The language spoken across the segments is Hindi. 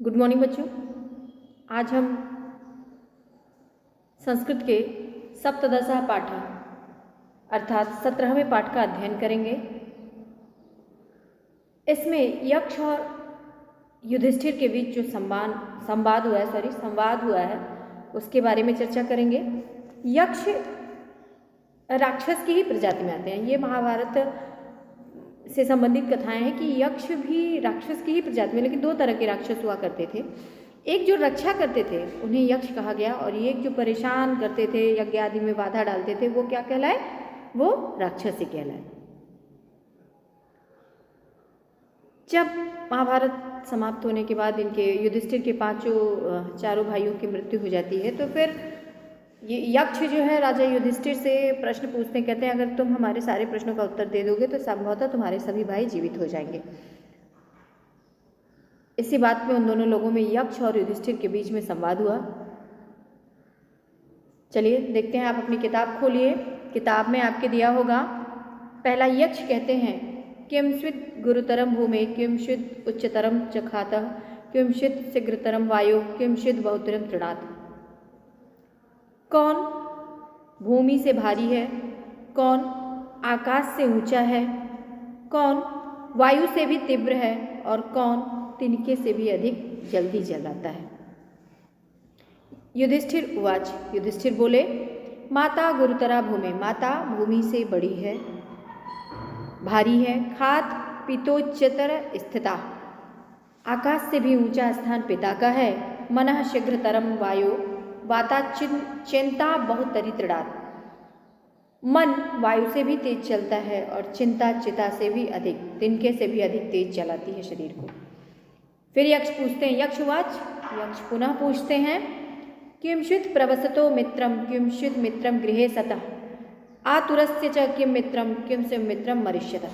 गुड मॉर्निंग बच्चों। आज हम संस्कृत के सप्तदशः पाठ अर्थात 17वें पाठ का अध्ययन करेंगे। इसमें यक्ष और युधिष्ठिर के बीच जो संवाद हुआ है उसके बारे में चर्चा करेंगे। यक्ष राक्षस की ही प्रजाति में आते हैं। ये महाभारत से संबंधित कथाएं हैं कि यक्ष भी राक्षस की ही प्रजाति में, लेकिन दो तरह के राक्षस हुआ करते थे। एक जो रक्षा करते थे उन्हें यक्ष कहा गया, और एक जो परेशान करते थे, यज्ञ आदि में बाधा डालते थे, वो क्या कहलाए? वो राक्षस ही कहलाए। जब महाभारत समाप्त होने के बाद इनके युधिष्ठिर के चारों भाइयों की मृत्यु हो जाती है, तो फिर ये यक्ष जो है राजा युधिष्ठिर से प्रश्न पूछते हैं। कहते हैं अगर तुम हमारे सारे प्रश्नों का उत्तर दे दोगे तो संभवतः तुम्हारे सभी भाई जीवित हो जाएंगे। इसी बात पे उन दोनों लोगों में यक्ष और युधिष्ठिर के बीच में संवाद हुआ। चलिए देखते हैं। आप अपनी किताब खोलिए। किताब में आपके दिया होगा। पहला यक्ष कहते हैं किंचित् गुरुतरम भूमि किंचित् उच्चतरम चखातः किंचित् शीघ्रतरम वायु किंचित् बहुतरम तृणात्। कौन भूमि से भारी है, कौन आकाश से ऊंचा है, कौन वायु से भी तीव्र है, और कौन तिनके से भी अधिक जल्दी जलाता है। युधिष्ठिर उवाच। युधिष्ठिर बोले माता गुरुतरा भूमि, माता भूमि से बड़ी है, भारी है। खात पितोच्चतर स्थिता, आकाश से भी ऊंचा स्थान पिता का है। मनः शीघ्रतरम वायु वाता चिंता बहुतरी तृणात्, मन वायु से भी तेज चलता है और चिंता चिता से भी अधिक, तिनके से भी अधिक तेज चलाती है शरीर को। फिर यक्ष पूछते हैं, यक्षवाच। यक्ष पुनः पूछते हैं किंचित् प्रवसतो मित्रम किंचित् मित्रम गृहे सतः आतुरस्य च किम मित्रम किम से मित्रम मरिष्यतः।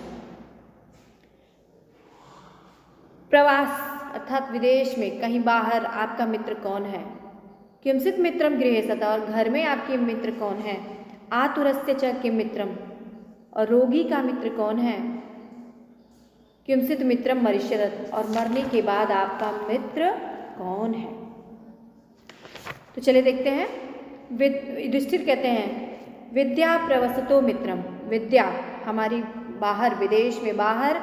प्रवास अर्थात विदेश में कहीं बाहर आपका मित्र कौन है? किंचित् मित्रम गृहे सतः, और घर में आपके मित्र कौन है? आतुरस्य च किम मित्रम, और रोगी का मित्र कौन है? किंचित् मित्रम मरिष्यत, और मरने के बाद आपका मित्र कौन है? तो चलिए देखते हैं। युधिष्ठिर कहते हैं विद्या प्रवसतो मित्रम, विद्या हमारी बाहर विदेश में बाहर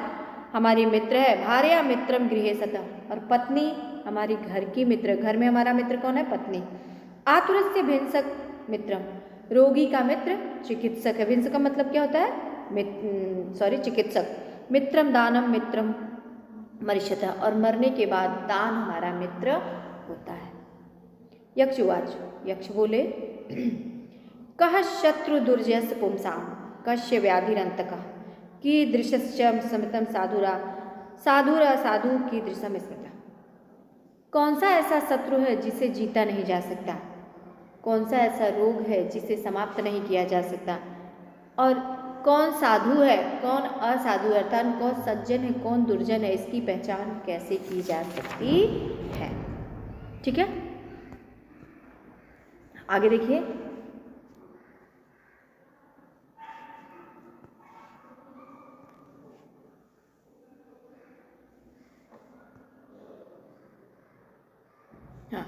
हमारी मित्र है। भार्या मित्रम गृहे सतः, और पत्नी हमारी घर की मित्र, घर में हमारा मित्र कौन है? पत्नी। आतुरस्य भिंसक मित्रम, रोगी का मित्र चिकित्सक है। भिंसक का मतलब क्या होता है? चिकित्सक। मित्रम दानम मित्रम मरिष्यतः, और मरने के बाद दान हमारा मित्र होता है। यक्षवाच। यक्ष बोले कः शत्रु दुर्जयस् पुंसां कस्य व्याधिरन्तकः कीदृशश्च समितं साधुरा साधु कीदृशं स्मृतः। कौन सा ऐसा शत्रु है जिसे जीता नहीं जा सकता? कौन सा ऐसा रोग है जिसे समाप्त नहीं किया जा सकता? और कौन साधु है, कौन असाधु है, अर्थात कौन सज्जन है, कौन दुर्जन है, इसकी पहचान कैसे की जा सकती है? ठीक है, आगे देखिए। हाँ,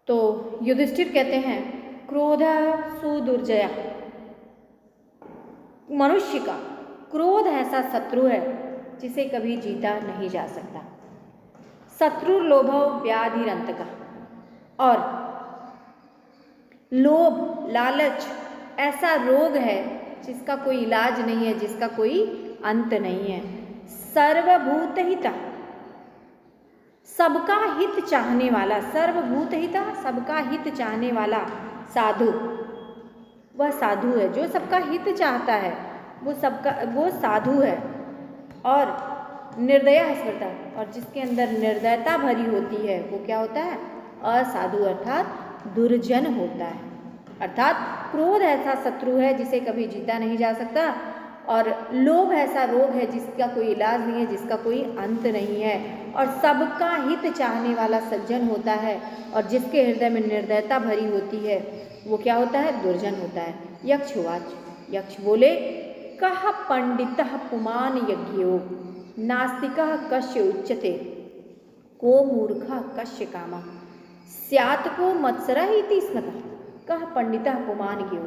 तो युधिष्ठिर कहते हैं क्रोध सुदुर्जया, मनुष्य का क्रोध ऐसा शत्रु है जिसे कभी जीता नहीं जा सकता। शत्रु लोभो व्याधिरंतका, और लोभ लालच ऐसा रोग है जिसका कोई इलाज नहीं है, जिसका कोई अंत नहीं है। सर्वभूत हिता, सबका हित चाहने वाला, सर्वभूत हिता सबका हित चाहने वाला साधु, वह साधु है जो सबका हित चाहता है, वो साधु है। और निर्दया स्मृता, और जिसके अंदर निर्दयता भरी होती है वो क्या होता है? असाधु अर्थात दुर्जन होता है। अर्थात क्रोध ऐसा शत्रु है जिसे कभी जीता नहीं जा सकता, और लोभ ऐसा रोग है जिसका कोई इलाज नहीं है, जिसका कोई अंत नहीं है, और सबका हित चाहने वाला सज्जन होता है, और जिसके हृदय में निर्दयता भरी होती है वो क्या होता है? दुर्जन होता है। यक्षवाच। यक्ष बोले कः पंडितः पुमान् यज्ञो नास्तिकः कस्य उच्यते। को मूर्खा कस्य कामा स्यात् को मत्सरः इति स्मृतः कः पंडितः पुमान् ज्ञो।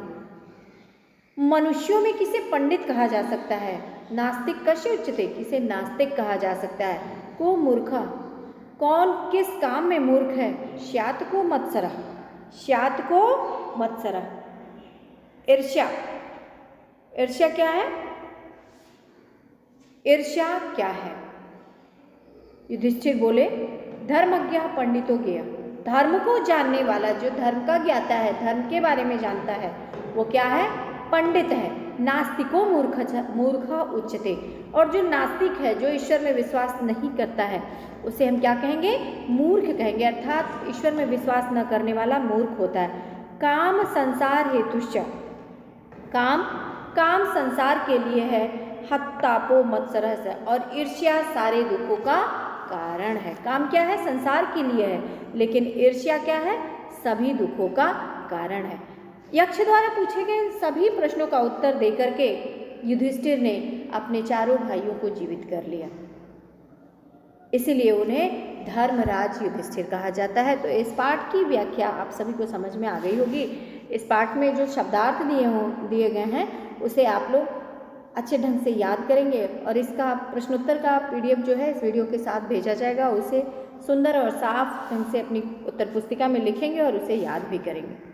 मनुष्यों में किसे पंडित कहा जा सकता है? नास्तिक कस्य उच्यते, किसे नास्तिक कहा जा सकता है? को मूर्खा, कौन किस काम में मूर्ख है? स्यात् को मत्सरः, स्यात् को मत्सरः। ईर्ष्या, ईर्ष्या क्या है? ईर्ष्या क्या है? युधिष्ठिर बोले धर्मज्ञ पंडितो ज्ञेय, धर्म को जानने वाला, जो धर्म का ज्ञाता है, धर्म के बारे में जानता है, वो क्या है? पंडित है। नास्तिको मूर्ख उच्यते, और जो नास्तिक है, जो ईश्वर में विश्वास नहीं करता है, उसे हम क्या कहेंगे? मूर्ख कहेंगे, अर्थात ईश्वर में विश्वास न करने वाला मूर्ख होता है। काम संसार हेतुश्च, काम काम संसार के लिए है। हत्तापो मत्सरः से, और ईर्ष्या सारे दुखों का कारण है। काम क्या है? संसार के लिए है, लेकिन ईर्ष्या क्या है? सभी दुखों का कारण है। यक्ष द्वारा पूछे गए सभी प्रश्नों का उत्तर देकर के युधिष्ठिर ने अपने चारों भाइयों को जीवित कर लिया, इसीलिए उन्हें धर्मराज युधिष्ठिर कहा जाता है। तो इस पाठ की व्याख्या आप सभी को समझ में आ गई होगी। इस पाठ में जो शब्दार्थ दिए गए हैं उसे आप लोग अच्छे ढंग से याद करेंगे, और इसका प्रश्नोत्तर का PDF जो है इस वीडियो के साथ भेजा जाएगा। उसे सुंदर और साफ ढंग से अपनी उत्तर पुस्तिका में लिखेंगे और उसे याद भी करेंगे।